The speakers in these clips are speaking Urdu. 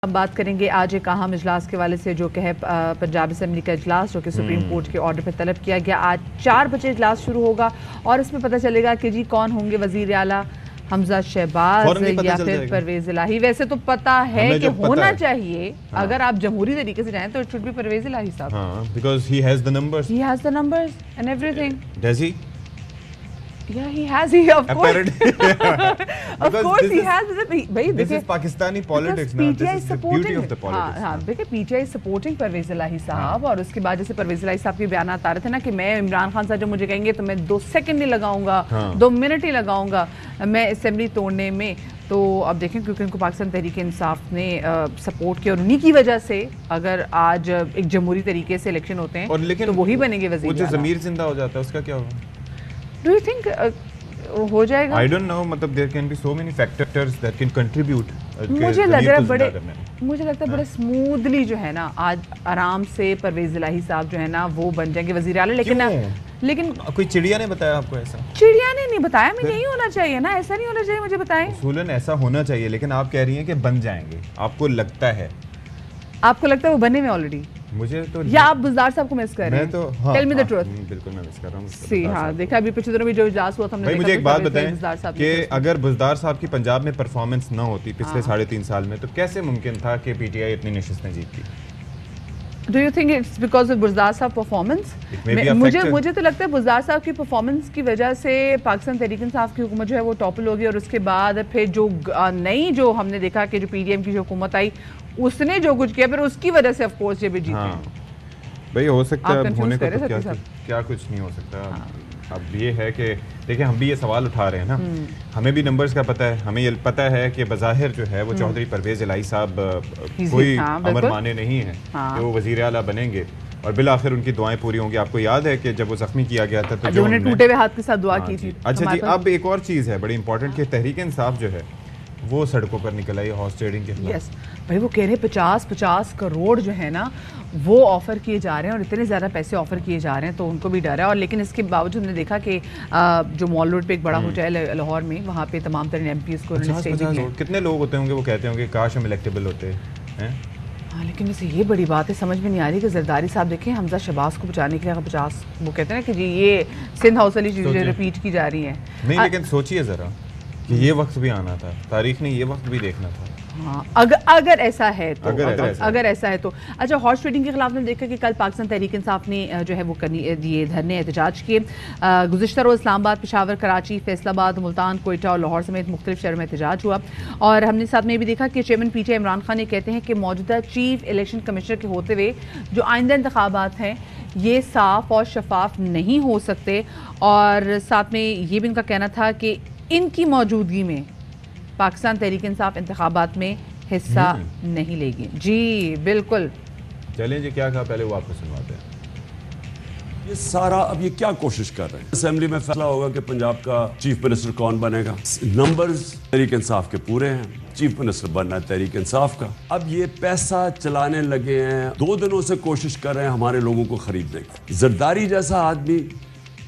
ہم بات کریں گے آج ایک اہم اجلاس کے والے سے جو کہ ہے پنجاب اسمبلی کا اجلاس جو کہ سپریم کورٹ کے آرڈر پہ طلب کیا گیا. آج 4 بجے اجلاس شروع ہوگا اور اس میں پتہ چلے گا کہ جی کون ہوں گے وزیر اعلیٰ, حمزہ شہباز یا پھر پرویز الہی. ویسے تو پتہ ہے کہ ہونا چاہیے اگر آپ جمہوری طریقے سے جائیں تو it should be Pervez Elahi صاحب, because he has the numbers. he has the numbers and everything. Does he? Yeah, he has, of course. Of course he has. This is Pakistani politics now. This is the beauty of the politics. ہاں دیکھیں P T I supporting Pervaiz Elahi صاحب, اور اس کے بعد جیسے پرویز الہی صاحب کے بیانات آ رہے تھے نا کہ میں عمران خان صاحب جب مجھے کہیں گے تو میں 2 سیکنڈ نہیں لگاؤں گا, 2 منٹ ہی لگاؤں گا میں اسمبلی توڑنے میں. تو اب دیکھیں کیونکہ ان کو پاکستان تحریک انصاف نے سپورٹ کیا اور انہی کی وجہ سے اگر آج ایک جمہوری طریقے سے الیکشن ہوتے ہیں تو وہی بنیں گے وزیر. وہ جو ضمیر زندہ ہو جاتا ہے اس کا کیا ہوگا؟ Do you think ہو جائے گا؟ I don't know, مطلب there can be so many factors that can contribute. مجھے لگ رہا ہے بڑے سموتھلی جو ہے نا آج آرام سے پرویز الہی صاحب جو ہے نا وہ بن جائیں گے وزیر اعلیٰ. لیکن کوئی چڑیا نے بتایا آپ کو ایسا؟ چڑیا نے نہیں بتایا, ہمیں یہی ہونا چاہیے نا, ایسا نہیں ہونا چاہیے. مجھے بتائیں اصولاً ایسا ہونا چاہیے, لیکن آپ کہہ رہی ہیں کہ بن جائیں گے, آپ کو لگتا ہے وہ بنے میں آلریڈی, مجھے تو یا آپ بزدار صاحب کو مس کر رہے ہیں؟ Tell me the truth. بالکل میں مس کر رہا ہوں. ہاں دیکھا ابھی پچھلے دنوں میں جو اجلاس ہوا تھا ہم نے. مجھے ایک بات بتائیں کہ اگر بزدار صاحب کی پنجاب میں پرفارمنس نہ ہوتی پچھلے 3.5 سال میں تو کیسے ممکن تھا کہ پی ٹی آئی اتنی نشستیں جیتتی؟ Do you think it's because of Buzdar صاحب پرفارمنس؟ مجھے تو لگتا ہے بزدار صاحب کی پرفارمنس کی وجہ سے پاکستان تحریک انصاف کی حکومت جو ہے وہ ٹاپل ہو گئی, اور اس کے بعد پھر جو نئی جو ہم نے دیکھا کہ جو پی ڈی ایم کی جو حکومت آئی اس نے جو کچھ کیا پھر اس کی وجہ سے آف کورس یہ بھی جیتے. بھائی ہو سکتا ہے ہونے کا تو کیا کچھ نہیں ہو سکتا. اب یہ ہے کہ دیکھیں ہم بھی یہ سوال اٹھا رہے ہیں نا, ہمیں بھی نمبرز کا پتہ ہے, ہمیں یہ پتہ ہے کہ بظاہر جو ہے وہ چودھری پرویز الہی صاحب کوئی امر مانے نہیں ہیں کہ وہ وزیر اعلیٰ بنیں گے, اور بالآخر ان کی دعائیں پوری ہوں گی. آپ کو یاد ہے کہ جب وہ زخمی کیا گیا تھا تو جو انہوں نے ٹوٹے ہوئے ہاتھ کے ساتھ دعا کی تھی. اچھا جی, اب ایک اور چیز ہے بڑی امپورٹنٹ کہ تحریک انصاف جو ہے وہ سڑکوں پر نکل آئی ہارس ٹریڈنگ کے خلاف. یس بھائی, وہ کہہ رہے ہیں 50 کروڑ جو ہے نا وہ آفر کیے جا رہے ہیں, اور اتنے زیادہ پیسے آفر کیے جا رہے ہیں تو ان کو بھی ڈر ہے. اور لیکن اس کے باوجود ہم نے دیکھا کہ جو مال روڈ پہ ایک بڑا ہوٹل ہے لاہور میں, وہاں پہ تمام ترین ایم پیز کو کتنے لوگ ہوتے ہوں گے وہ کہتے ہوں گے کاش ہم الیکٹیبل ہوتے ہیں. ہاں لیکن ویسے یہ بڑی بات ہے, سمجھ میں نہیں آ رہی کہ زرداری صاحب دیکھیں حمزہ شہباز کو بچانے کے لیے 50 وہ کہتے ہیں نا کہ جی یہ سندھ ہاؤس والی چیزیں ریپیٹ کی جا رہی ہیں. نہیں لیکن سوچیے ذرا کہ یہ وقت بھی آنا تھا, تاریخ نے یہ وقت بھی دیکھنا تھا. ہاں اگر ایسا ہے تو اچھا, ہارس ٹریڈنگ کے خلاف نے دیکھا کہ کل پاکستان تحریک انصاف نے جو ہے وہ یہ دھرنے احتجاج کیے. گزشتہ روز اسلام آباد, پشاور, کراچی, فیصل آباد, ملتان, کوئٹہ اور لاہور سمیت مختلف شہروں میں احتجاج ہوا. اور ہم نے ساتھ میں یہ بھی دیکھا کہ چیئرمین پی ٹی آئی عمران خان یہ کہتے ہیں کہ موجودہ چیف الیکشن کمشنر کے ہوتے ہوئے جو آئندہ انتخابات ہیں یہ صاف اور شفاف نہیں ہو سکتے, اور ساتھ میں یہ بھی ان کا کہنا تھا کہ ان کی موجودگی میں پاکستان تحریک انصاف انتخابات میں حصہ نہیں لے گی. جی بالکل, چلیں جی کیا کہا پہلے وہ آپ کو سنواتے ہیں. یہ سارا اب یہ کیا کوشش کر رہے ہیں, اسمبلی میں فیصلہ ہوگا کہ پنجاب کا چیف منسٹر کون بنے گا. نمبرز تحریک انصاف کے پورے ہیں, چیف منسٹر بننا ہے تحریک انصاف کا. اب یہ پیسہ چلانے لگے ہیں, 2 دنوں سے کوشش کر رہے ہیں ہمارے لوگوں کو خریدنے کی. زرداری جیسا آدمی,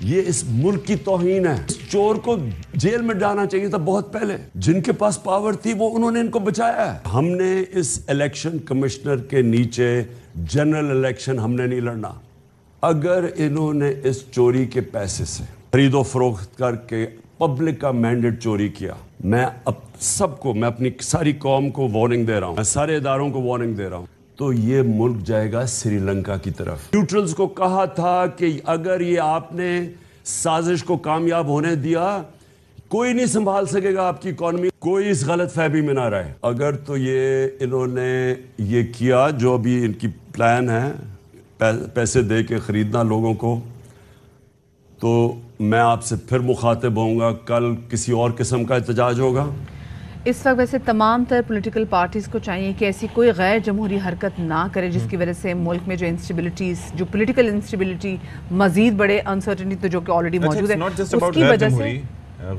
یہ اس ملک کی توہین ہے. اس چور کو جیل میں ڈالنا چاہیے تھا بہت پہلے. جن کے پاس پاور تھی وہ انہوں نے ان کو بچایا ہے. ہم نے اس الیکشن کمشنر کے نیچے جنرل الیکشن ہم نے نہیں لڑنا. اگر انہوں نے اس چوری کے پیسے سے خرید و فروخت کر کے پبلک کا مینڈیٹ چوری کیا, میں اب سب کو, میں اپنی ساری قوم کو وارننگ دے رہا ہوں, میں سارے اداروں کو وارننگ دے رہا ہوں, تو یہ ملک جائے گا سری لنکا کی طرف. نیوٹرلز کو کہا تھا کہ اگر یہ آپ نے سازش کو کامیاب ہونے دیا کوئی نہیں سنبھال سکے گا آپ کی اکانومی, کوئی اس غلط فہمی میں نہ رہے. اگر تو یہ انہوں نے یہ کیا جو ابھی ان کی پلان ہے پیسے دے کے خریدنا لوگوں کو, تو میں آپ سے پھر مخاطب ہوں گا, کل کسی اور قسم کا احتجاج ہوگا. اس وقت ویسے تمام تر پولیٹیکل پارٹیز کو چاہیے کہ ایسی کوئی غیر جمہوری حرکت نہ کرے جس کی وجہ سے ملک میں جو انسٹیبلٹیز, جو پولیٹیکل انسٹیبلٹی مزید بڑے انسرٹنٹی تو جو کہ آلریڈی موجود ہے اس کی وجہ سے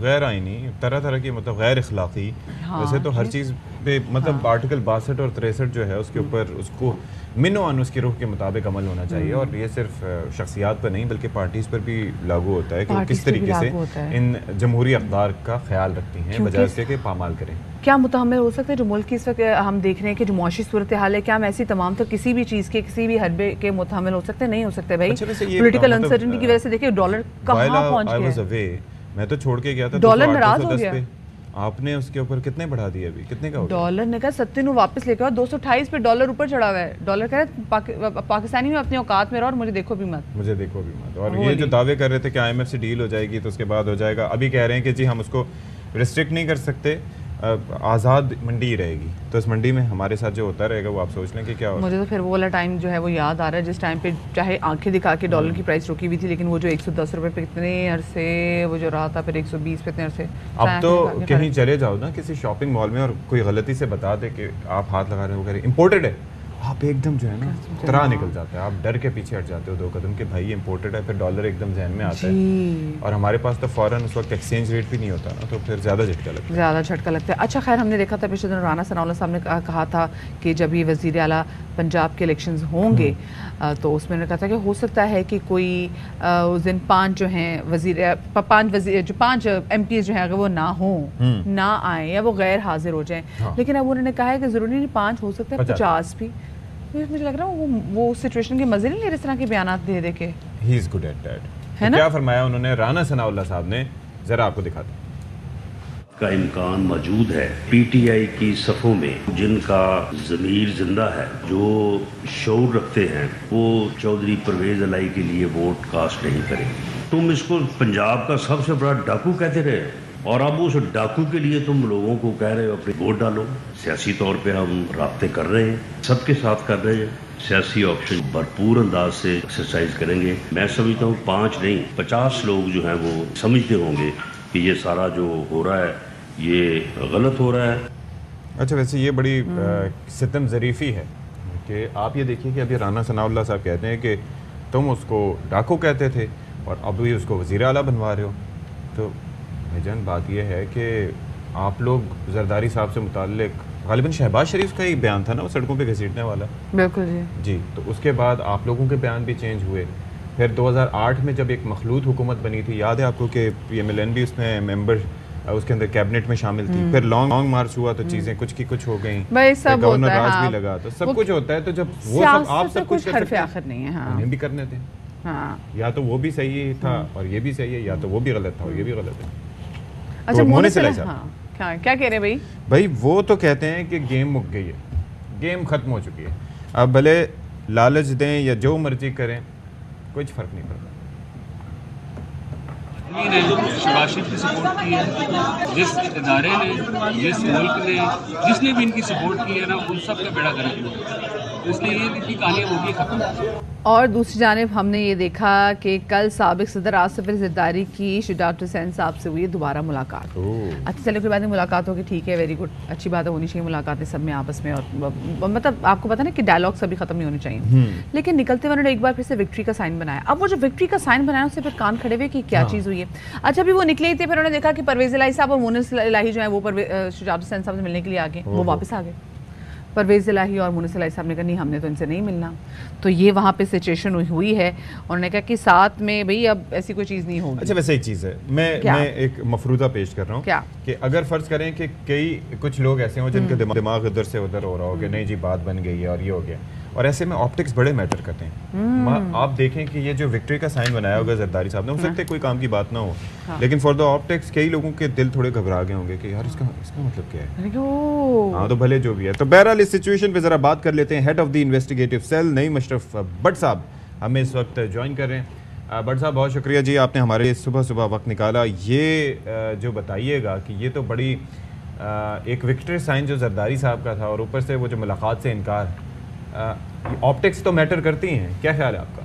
غیر آئینی طرح کی مطلب غیر اخلاقی, ویسے تو ہر چیز پہ مطلب آرٹیکل 62 اور 63 جو ہے اس کے اوپر اس کو منوان اس کی روح کے مطابق عمل ہونا چاہیے، اور یہ صرف شخصیات پر نہیں بلکہ پارٹیز پر بھی لاگو ہوتا ہے کہ وہ کس طریقے سے ان جمہوری اقدار کا خیال رکھتی ہیں بجائے سے کہ پامال کریں. کیا متحمل ہو سکتا ہے جو ملک کی اس وقت ہم دیکھ رہے ہیں کہ جو معاشی صورتحال ہے، کیا ہم ایسی تمام تو کسی بھی چیز کے کسی بھی حربے کے متحمل ہو سکتے ہیں؟ نہیں ہو سکتے بھائی. پولیٹیکل انسرٹنٹی کی وجہ سے دیکھیں ڈالر کہاں پہنچ گیا. میں تو چھوڑ کے گیا تھا، ڈالر ناراض ہو گیا. آپ نے اس کے اوپر کتنے بڑھا دیا ابھی؟ کتنے کا ہو گیا؟ ڈالر نے کہا 70 واپس لے کے آؤ. 228 پہ ڈالر اوپر چڑھا ہوا ہے. ڈالر کہہ رہا ہے پاکستانی میں اپنے اوقات میں رہو اور مجھے دیکھو بھی مت، مجھے دیکھو بھی مت. اور یہ جو دعوے کر رہے تھے کہ آئی ایم ایف سے ڈیل ہو جائے گی تو اس کے بعد ہو جائے گا، ابھی کہہ رہے ہیں کہ جی ہم اس کو ریسٹرکٹ نہیں کر سکتے، آزاد منڈی رہے گی. تو اس منڈی میں ہمارے ساتھ جو ہوتا رہے گا وہ آپ سوچ لیں کہ کیا ہوگا. مجھے تو پھر وہ والا ٹائم جو ہے وہ یاد آ رہا ہے جس ٹائم پہ چاہے آنکھیں دکھا کے ڈالر کی پرائس رکی ہوئی تھی، لیکن وہ جو 110 روپے پہ اتنے عرصے وہ جو رہا تھا، پھر 120 پہ اتنے عرصے. اب تو کہیں چلے جاؤ نا کسی شاپنگ مال میں اور کوئی غلطی سے بتا دے کہ آپ ہاتھ لگا رہے ہو امپورٹڈ ہے، آپ ایک دم جو ہے نا طرح نکل جاتا ہے، آپ ڈر کے پیچھے ہٹ جاتے ہو 2 قدم کہ بھائی امپورٹڈ ہے. پھر ڈالر ایک دم ذہن میں آتا ہے، اور ہمارے پاس تو فوراً اس وقت ایکسچینج ریٹ بھی نہیں ہوتا نا، تو پھر زیادہ جھٹکا لگتا ہے. اچھا خیر، ہم نے دیکھا تھا پچھلے دن رانا ثناء اللہ صاحب نے کہا تھا کہ جب یہ وزیر اعلیٰ پنجاب کے الیکشنز ہوں گے تو اس میں نے کہا تھا کہ ہو سکتا ہے کہ کوئی اس دن 5 جو ہیں پانچ ایم پیز جو ہیں اگر وہ نہ ہوں، نہ آئیں یا وہ غیر حاضر ہو جائیں. لیکن اب انہوں نے کہا ہے کہ ضروری نہیں 5 ہو سکتا ہے 50 بھی. مجھے لگ رہا ہے وہ سچویشن کے مزے نہیں لے رہے اس طرح کے بیانات دے دے کے. ہی از گڈ ایٹ دیٹ. کیا فرمایا انہوں نے رانا ثناء اللہ صاحب نے، ذرا آپ کو دکھاتے کا امکان موجود ہے. پی ٹی آئی کی صفوں میں جن کا ضمیر زندہ ہے، جو شعور رکھتے ہیں، وہ چودھری پرویز الہی کے لیے ووٹ کاسٹ نہیں کریں. تم اس کو پنجاب کا سب سے بڑا ڈاکو کہتے رہے، اور اب اس ڈاکو کے لیے تم لوگوں کو کہہ رہے ہو اپنے ووٹ ڈالو. سیاسی طور پہ ہم رابطے کر رہے ہیں، سب کے ساتھ کر رہے ہیں. سیاسی آپشن بھرپور انداز سے ایکسرسائز کریں گے. میں سمجھتا ہوں 5 نہیں 50 لوگ جو ہیں وہ سمجھتے ہوں گے کہ یہ سارا جو ہو رہا ہے یہ غلط ہو رہا ہے. اچھا، ویسے یہ بڑی ستم ظریفی ہے کہ آپ یہ دیکھیے کہ ابھی رانا ثناء اللہ صاحب کہتے ہیں کہ تم اس کو ڈاکو کہتے تھے اور اب بھی اس کو وزیر اعلیٰ بنوا رہے ہو. تو بھائی جان بات یہ ہے کہ آپ لوگ زرداری صاحب سے متعلق غالباً شہباز شریف کا ہی بیان تھا نا وہ سڑکوں پہ گھسیٹنے والا. بالکل جی. تو اس کے بعد آپ لوگوں کے بیان بھی چینج ہوئے. پھر 2008 میں جب ایک مخلوط حکومت بنی تھی، یاد ہے آپ کو کہ پی ایم ایل این بھی اس میں ممبر اس کے اندر کیبنٹ میں شامل تھی. پھر لانگ مارچ ہوا تو چیزیں کچھ کی کچھ ہو گئیں، گورنر راج بھی لگا، تو سب کچھ ہوتا ہے. تو جب وہ سب آپ سب کچھ حرف آخر نہیں ہے، انہیں بھی کرنے تھے. یا تو وہ بھی صحیح تھا اور یہ بھی صحیح ہے، یا تو وہ بھی غلط تھا اور یہ بھی غلط ہے. اچھا کیا کہہ رہے ہیں بھائی؟ وہ تو کہتے ہیں کہ گیم مک گئی ہے، گیم ختم ہو چکی ہے. اب بھلے لالچ دیں یا جو مرضی کریں، کچھ فرق نہیں پڑتا. نے شہباز شریف کی سپورٹ کی ہے، جس ادارے نے، جس ملک نے، جس نے بھی ان کی سپورٹ کی ہے نا، ان سب کا بیڑا گرک ہوا. اس لیے یہ کی کہانی وہ بھی ختم. اور دوسری جانب ہم نے یہ دیکھا کہ کل سابق صدر آصف علی زرداری کی ڈاکٹر حسین صاحب سے ہوئی دوبارہ ملاقات. اچھا چلے کوئی بات نہیں، ملاقات ہوگی، ٹھیک ہے، ویری گڈ، اچھی بات ہے، ہونی چاہیے ملاقاتیں سب میں آپس میں. اور مطلب آپ کو پتا نا کہ ڈائلاگ سبھی ختم نہیں ہونے چاہیے. لیکن نکلتے ہوئے انہوں نے ایک بار پھر سے وکٹری کا سائن بنایا. اب وہ جو وکٹری کا سائن بنایا اس سے پھر کان کھڑے ہوئے کہ کیا چیز ہوئی ہے. اچھا ابھی وہ نکلے ہی تھے، پھر انہوں نے دیکھا کہ پرویز الہی صاحب اور مونس الہی جو ہیں وہ شجاعت حسین صاحب سے ملنے کے لیے آگے، وہ واپس آ گئے. پرویز الہی اور مونس الہی صاحب نے کہا نہیں ہم نے تو ان سے نہیں ملنا. تو یہ وہاں پہ سچویشن ہوئی ہے. انہوں نے کہا کہ ساتھ میں بھئی اب ایسی کوئی چیز نہیں ہوگی. اچھا ویسے ایک چیز ہے، میں ایک مفروضہ پیش کر رہا ہوں کیا کہ اگر فرض کریں کہ کچھ لوگ ایسے ہوں جن کے دماغ ادھر سے ادھر ہو رہا ہو کہ نہیں جی بات بن گئی ہے اور یہ ہو گیا، اور ایسے میں آپٹکس بڑے میٹر کرتے ہیں. آپ دیکھیں کہ یہ جو وکٹری کا سائن بنایا ہوگا زرداری صاحب نے، ہو سکتا ہے کوئی کام کی بات نہ ہو، لیکن فار دا آپٹکس کئی لوگوں کے دل تھوڑے گھبرا گئے ہوں گے کہ یار اس کا مطلب کیا ہے. ہاں تو بھلے جو بھی ہے. تو بہرحال اس سچویشن پہ ذرا بات کر لیتے ہیں. Head of the investigative cell Naeem Ashraf Butt صاحب ہمیں اس وقت جوائن کر رہے ہیں. بٹ صاحب بہت شکریہ جی، آپ نے ہمارے صبح وقت نکالا. یہ جو بتائیے گا کہ یہ تو بڑی ایک وکٹری سائن جو زرداری صاحب کا تھا، اور اوپر سے وہ جو ملاقات سے انکار، آپٹکس تو میٹر کرتی ہیں، کیا خیال ہے آپ کا؟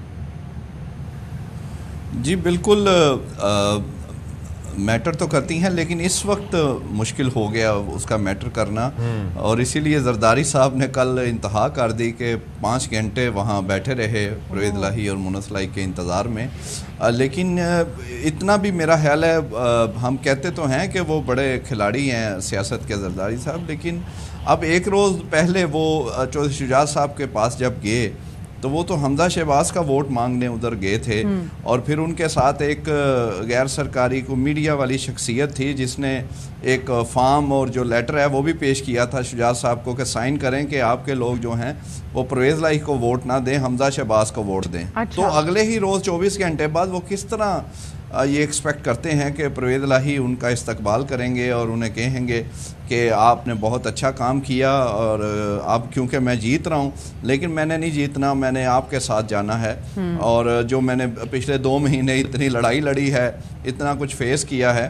جی بالکل. میٹر تو کرتی ہیں لیکن اس وقت مشکل ہو گیا اس کا میٹر کرنا، اور اسی لیے زرداری صاحب نے کل انتہا کر دی کہ 5 گھنٹے وہاں بیٹھے رہے پرویز الہی اور مونس الہی کے انتظار میں. لیکن اتنا بھی میرا خیال ہے، ہم کہتے تو ہیں کہ وہ بڑے کھلاڑی ہیں سیاست کے زرداری صاحب، لیکن اب ایک روز پہلے وہ چودھری شجاعت صاحب کے پاس جب گئے تو وہ تو حمزہ شہباز کا ووٹ مانگنے ادھر گئے تھے، اور پھر ان کے ساتھ ایک غیر سرکاری کو میڈیا والی شخصیت تھی جس نے ایک فارم اور جو لیٹر ہے وہ بھی پیش کیا تھا شجاعت صاحب کو کہ سائن کریں کہ آپ کے لوگ جو ہیں وہ پرویز الہی کو ووٹ نہ دیں، حمزہ شہباز کو ووٹ دیں. تو اگلے ہی روز 24 گھنٹے بعد وہ کس طرح یہ ایکسپیکٹ کرتے ہیں کہ پرویز الہی ان کا استقبال کریں گے اور انہیں کہیں گے کہ آپ نے بہت اچھا کام کیا، اور اب کیونکہ میں جیت رہا ہوں لیکن میں نے نہیں جیتنا، میں نے آپ کے ساتھ جانا ہے، اور جو میں نے پچھلے 2 مہینے اتنی لڑائی لڑی ہے، اتنا کچھ فیس کیا ہے،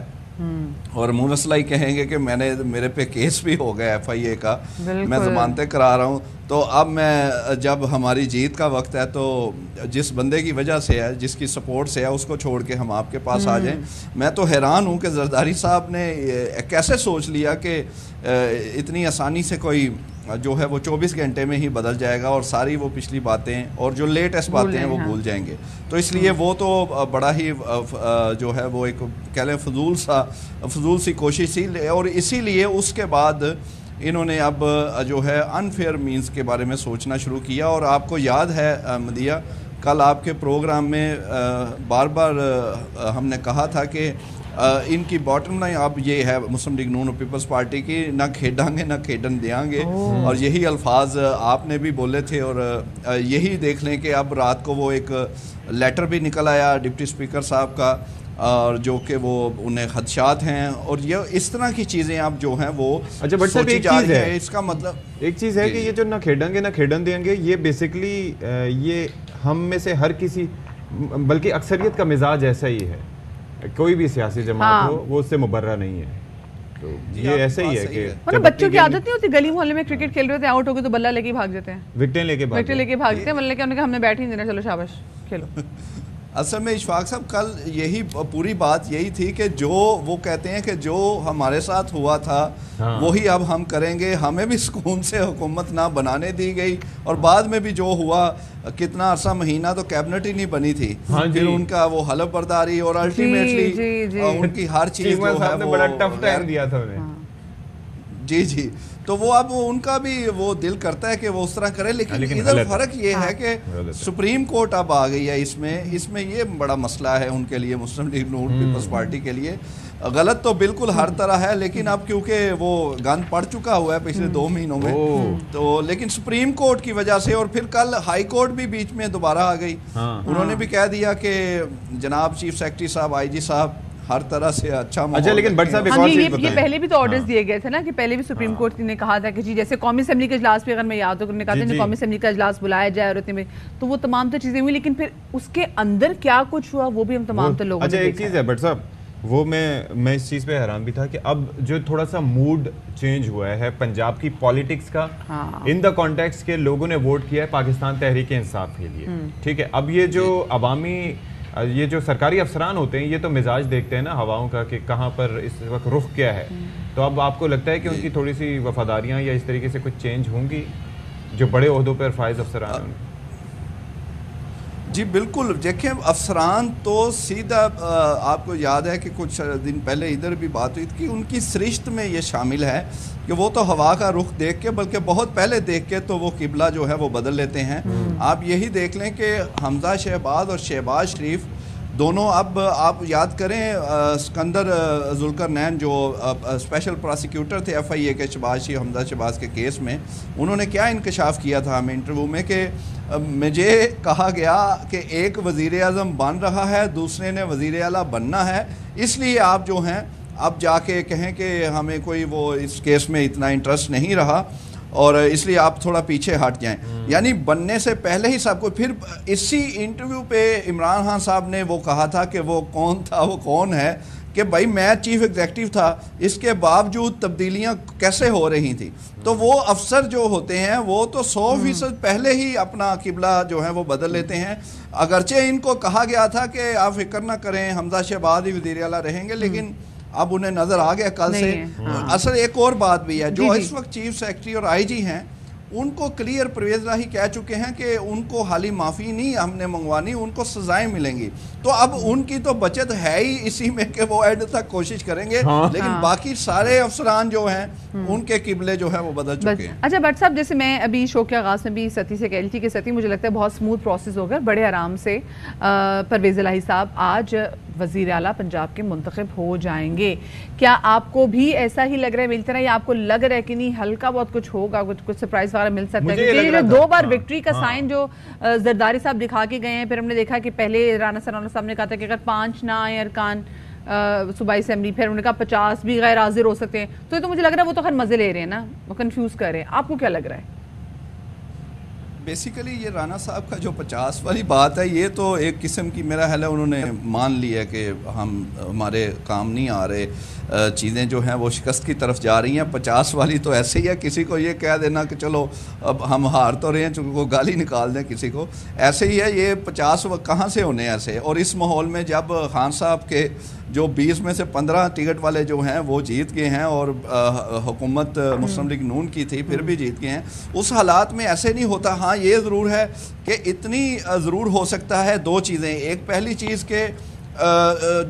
اور مونس الہی کہیں گے کہ میرے پہ کیس بھی ہو گیا FIA کا، میں ضمانتیں کرا رہا ہوں، تو اب میں جب ہماری جیت کا وقت ہے تو جس بندے کی وجہ سے ہے، جس کی سپورٹ سے ہے، اس کو چھوڑ کے ہم آپ کے پاس آ جائیں. میں تو حیران ہوں کہ زرداری صاحب نے کیسے سوچ لیا کہ اتنی آسانی سے کوئی جو ہے وہ 24 گھنٹے میں ہی بدل جائے گا اور ساری وہ پچھلی باتیں اور جو لیٹسٹ باتیں ہیں وہ بھول جائیں گے. تو اس لیے وہ تو بڑا ہی جو ہے وہ ایک کہہ لیں فضول سی کوشش تھی، اور اسی لیے اس کے بعد انہوں نے اب جو ہے انفیئر مینز کے بارے میں سوچنا شروع کیا. اور آپ کو یاد ہے مدیہ، کل آپ کے پروگرام میں بار بار ہم نے کہا تھا کہ ان کی باٹم لائن اب یہ ہے مسلم لیگ نون اور پیپلز پارٹی کی، نہ کھیڈاں گے نہ کھیڈن دیاں گے، اور یہی الفاظ آپ نے بھی بولے تھے. اور یہی دیکھ لیں کہ اب رات کو وہ ایک لیٹر بھی نکل آیا ڈپٹی اسپیکر صاحب کا، اور جو کہ وہ انہیں خدشات ہیں، اور یہ اس طرح کی چیزیں اب جو ہیں وہ سوچی جا رہی ہے. اس کا مطلب ایک چیز ہے کہ یہ جو نہ کھیڈیں گے نہ کھیڈن دیں گے، یہ بیسکلی یہ ہم میں سے ہر کسی، بلکہ اکثریت کا مزاج ایسا ہی ہے، کوئی بھی سیاسی جماعت ہو وہ اس سے مبرہ نہیں ہے. تو یہ ایسا ہی ہے کہ بچوں کی عادت نہیں ہوتی، گلی محلے میں کرکٹ کھیل رہے تھے، آؤٹ ہو گئے تو بلہ لے کے بھاگ جاتے ہیں، وکٹیں لے کے بھاگتے ہیں، بلہ لے کے ہم نے بیٹھ ہی دینا، چلو شاباش کھیلو. اصل میں اشفاق صاحب کل یہی پوری بات یہی تھی کہ جو وہ کہتے ہیں کہ جو ہمارے ساتھ ہوا تھا وہی اب ہم کریں گے. ہمیں بھی سکون سے حکومت نہ بنانے دی گئی، اور بعد میں بھی جو ہوا کتنا عرصہ مہینہ تو کیبنٹ ہی نہیں بنی تھی، پھر ان کا وہ حلف برداری اور الٹیمیٹلی ان کی ہر چیز جو ہے وہ بڑا ٹف ٹائم دیا تھا انہیں. جی تو وہ اب ان کا بھی وہ دل کرتا ہے کہ وہ اس طرح کرے، لیکن ادھر فرق یہ ہے کہ سپریم کورٹ اب آ گئی ہے اس میں یہ بڑا مسئلہ ہے ان کے لیے، مسلم لیگ نون پیپلز پارٹی کے لیے. غلط تو بالکل ہر طرح ہے، لیکن اب کیونکہ وہ گند پڑ چکا ہوا ہے پچھلے 2 مہینوں میں، تو لیکن سپریم کورٹ کی وجہ سے، اور پھر کل ہائی کورٹ بھی بیچ میں دوبارہ آ گئی. انہوں نے بھی کہہ دیا کہ جناب چیف سیکرٹری صاحب، IG صاحب، ہر طرح سے اچھا لیکن بٹ صاحب یہ پہلے بھی تو آرڈرز دیے گئے تھے نا، کہ پہلے بھی سپریم کورٹ نے کہا تھا کہ جی جیسے قومی اسمبلی کے اجلاس پہ، اگر میں یاد ہو، کہا تھا قومی اسمبلی کا اجلاس بلایا جائے، اور اتنے میں تو وہ تمام تو چیزیں ہوئی، لیکن پھر اس کے اندر کیا کچھ ہوا وہ بھی ہم تمام تو لوگوں نے دیکھا. ایک چیز ہے بٹ صاحب، وہ میں اس چیز پہ حیران بھی تھا کہ اب جو تھوڑا سا موڈ چینج ہوا ہے پنجاب کی پالیٹکس کا، ان دا کانٹیکسٹ کے لوگوں نے ووٹ کیا ہے پاکستان تحریک انصاف کے لیے. ٹھیک ہے، اب یہ جو عوامی، یہ جو سرکاری افسران ہوتے ہیں یہ تو مزاج دیکھتے ہیں نا ہواؤں کا کہ کہاں پر اس وقت رخ کیا ہے. تو اب آپ کو لگتا ہے کہ ان کی تھوڑی سی وفاداریاں یا اس طریقے سے کچھ چینج ہوں گی جو بڑے عہدوں پر فائز افسران ہیں؟ جی بالکل، دیکھیں افسران تو سیدھا، آپ کو یاد ہے کہ کچھ دن پہلے ادھر بھی بات ہوئی کہ ان کی سرشت میں یہ شامل ہے کہ وہ تو ہوا کا رخ دیکھ کے، بلکہ بہت پہلے دیکھ کے تو وہ قبلہ جو ہے وہ بدل لیتے ہیں. آپ یہی دیکھ لیں کہ حمزہ شہباز اور شہباز شریف دونوں، اب آپ یاد کریں اسکندر ذوالقرنین جو اسپیشل پراسیکیوٹر تھے FIA کے حمزہ شہباز کے کیس میں، انہوں نے کیا انکشاف کیا تھا ہمیں انٹرویو میں کہ مجھے کہا گیا کہ ایک وزیر اعظم بن رہا ہے، دوسرے نے وزیر اعلیٰ بننا ہے، اس لیے آپ جو ہیں اب جا کے کہیں کہ ہمیں کوئی وہ اس کیس میں اتنا انٹرسٹ نہیں رہا اور اس لیے آپ تھوڑا پیچھے ہٹ جائیں. یعنی بننے سے پہلے ہی سب کو. پھر اسی انٹرویو پہ عمران خان صاحب نے وہ کہا تھا کہ وہ کون تھا، وہ کون ہے کہ بھائی میں چیف ایگزیکٹو تھا، اس کے باوجود تبدیلیاں کیسے ہو رہی تھیں. تو وہ افسر جو ہوتے ہیں وہ تو 100% پہلے ہی اپنا قبلہ جو ہے وہ بدل لیتے ہیں. اگرچہ ان کو کہا گیا تھا کہ آپ فکر نہ کریں حمزہ شہباز ہی وزیر اعلیٰ رہیں گے، لیکن اب انہیں نظر آ گیا کل سے. اصل ایک اور بات بھی ہے، جو اس وقت چیف سیکرٹری اور آئی جی ہیں ان کو کلیئر پرویز الہی کہہ چکے ہیں کہ ان کو حالی معافی نہیں ہم نے منگوانی، ان کو سزائیں ملیں گی. تو اب ان کی تو بچت ہے ہی اسی میں کہ وہ اینڈ تک کوشش کریں گے، لیکن باقی سارے افسران جو ہیں ان کے قبلے جو ہیں وہ بدل چکے ہیں. اچھا بٹ صاحب، جیسے میں ابھی شو کے آغاز میں بھی ستی سے کہہ رہی تھی کہ ستی مجھے لگتا ہے بہت سموتھ پروسیس ہوگا، بڑے آرام سے پرویز الہی صاحب آج وزیر اعلیٰ پنجاب کے منتخب ہو جائیں گے. کیا آپ کو بھی ایسا ہی لگ رہا ہے ملتا ہے، یا آپ کو لگ رہا ہے کہ نہیں ہلکا بہت کچھ ہوگا، کچھ سرپرائز وغیرہ مل سکتا ہے؟ کیونکہ یہ 2 بار وکٹری کا سائن جو زرداری صاحب دکھا کے گئے ہیں، پھر ہم نے دیکھا کہ پہلے رانا ثناءاللہ صاحب نے کہا تھا کہ اگر 5 نہ آئے ارکان صوبائی اسمبلی، پھر انہوں نے کہا 50 بھی غیر حاضر ہو سکتے ہیں. تو یہ تو مجھے لگ رہا ہے وہ تو خیر مزے لے رہے ہیں نا، وہ کنفیوز کر رہے ہیں. آپ کو کیا لگ رہا ہے؟ بیسیکلی یہ رانا صاحب کا جو 50 والی بات ہے، یہ تو ایک قسم کی میرا خیال ہے انہوں نے مان لی ہے کہ ہمارے کام نہیں آ رہے، چیزیں جو ہیں وہ شکست کی طرف جا رہی ہیں. 50 والی تو ایسے ہی ہے، کسی کو یہ کہہ دینا کہ چلو اب ہم ہار تو رہے ہیں، چونکہ وہ گالی نکال دیں کسی کو، ایسے ہی ہے. یہ 50 کہاں سے ہونے ایسے؟ اور اس ماحول میں جب خان صاحب کے جو 20 میں سے 15 ٹکٹ والے جو ہیں وہ جیت گئے ہیں، اور حکومت مسلم لیگ نون کی تھی پھر بھی جیت گئے ہیں، اس حالات میں ایسے نہیں ہوتا. ہاں یہ ضرور ہے کہ اتنی ضرور ہو سکتا ہے 2 چیزیں. ایک پہلی چیز کہ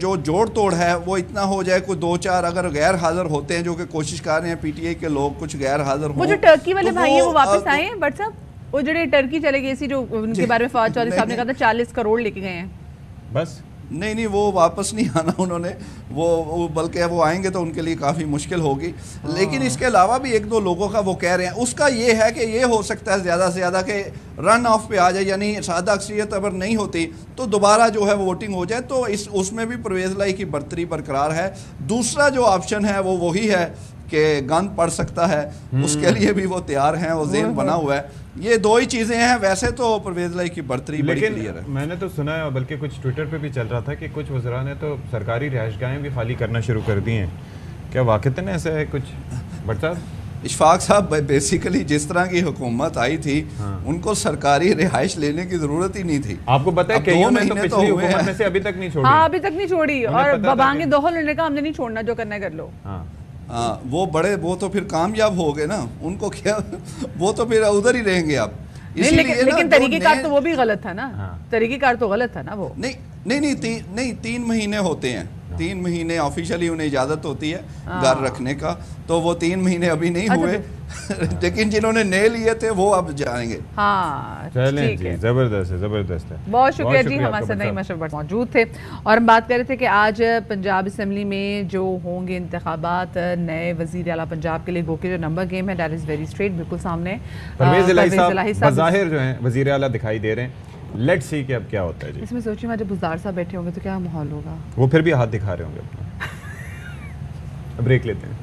جو جوڑ توڑ ہے وہ اتنا ہو جائے، کوئی 2-4 اگر غیر حاضر ہوتے ہیں جو کہ کوشش کر رہے ہیں پی ٹی آئی کے لوگ، کچھ غیر حاضر ہوں. وہ جو ٹرکی والے بھائی ہیں وہ واپس آئے ہیں بٹ صاحب، وہ جڑے ٹرکی چلے گئے سی جو ان کے بارے میں فواد چودھری صاحب نے کہا تھا 40 کروڑ لے کے گئے ہیں، بس نہیں وہ واپس نہیں آنا انہوں نے، وہ بلکہ وہ آئیں گے تو ان کے لیے کافی مشکل ہوگی. لیکن اس کے علاوہ بھی 1-2 لوگوں کا وہ کہہ رہے ہیں. اس کا یہ ہے کہ یہ ہو سکتا ہے زیادہ سے زیادہ کہ رن آف پہ آ جائے، یعنی سادہ اکثریت اگر نہیں ہوتی تو دوبارہ جو ہے ووٹنگ ہو جائے. تو اس میں بھی پرویز الہی کی برتری برقرار ہے. دوسرا جو آپشن ہے وہ وہی ہے کہ گند پڑ سکتا ہے، اس کے لیے بھی وہ تیار ہیں، وہ ذہن بنا ہوا ہے. یہ 2 ہی چیزیں ہیں. ویسے تو پرویز الہی کی برتری بڑی کلیئر ہے. میں نے تو سنا ہے، بلکہ کچھ ٹویٹر پہ بھی چل رہا تھا کہ کچھ وزراء نے تو سرکاری رہائش گاہیں بھی خالی کرنا شروع کر دی ہیں. کیا واقعتاً ایسا ہے کچھ بٹ صاحب؟ اشفاق صاحب بیسیکلی جس طرح کی حکومت آئی تھی ان کو سرکاری رہائش لینے کی ضرورت ہی نہیں تھی. آپ کو پتا ہے کئیوں نے تو پچھلی حکومت میں سے ابھی تک نہیں چھوڑی. ہاں ابھی تک نہیں چھوڑی، اور ببانگ دہل نے کہا ہم نے نہیں چھوڑنا، جو کرنا ہے کر لو. وہ تو پھر کامیاب ہو گئے نا، ان کو کیا، وہ تو پھر ادھر ہی رہیں گے. اب لیکن طریقہ کار تو وہ بھی غلط تھا نا، طریقہ کار تو غلط تھا نا وہ. نہیں 3 مہینے ہوتے ہیں، 3 مہینے آفیشلی انہیں اجازت ہوتی ہے گھر رکھنے کا، تو وہ 3 مہینے ابھی نہیں ہوئے، لیکن جنہوں نے نئے لیے تھے وہ اب جائیں گے. ہاں چلیں جی، زبردست ہے، زبردست ہے. بہت شکریہ جی، ہمارے ساتھ نعیم اشرف موجود تھے. اور ہم بات کر رہے تھے کہ آج پنجاب اسمبلی میں جو ہوں گے انتخابات نئے وزیر اعلیٰ پنجاب کے لیے، گو کے جو نمبر گیم ہے دیٹ از ویری اسٹریٹ، بالکل سامنے پرویز الہی صاحب بظاہر جو ہیں وزیر اعلیٰ دکھائی دے رہے ہیں. لیٹ سی کہ اب کیا ہوتا ہے جی. اس میں سوچیے میں جب بزدار صاحب بیٹھے ہوں گے تو کیا ماحول ہوگا. وہ پھر بھی ہاتھ دکھا رہے ہوں گے اپنا. بریک لیتے ہیں.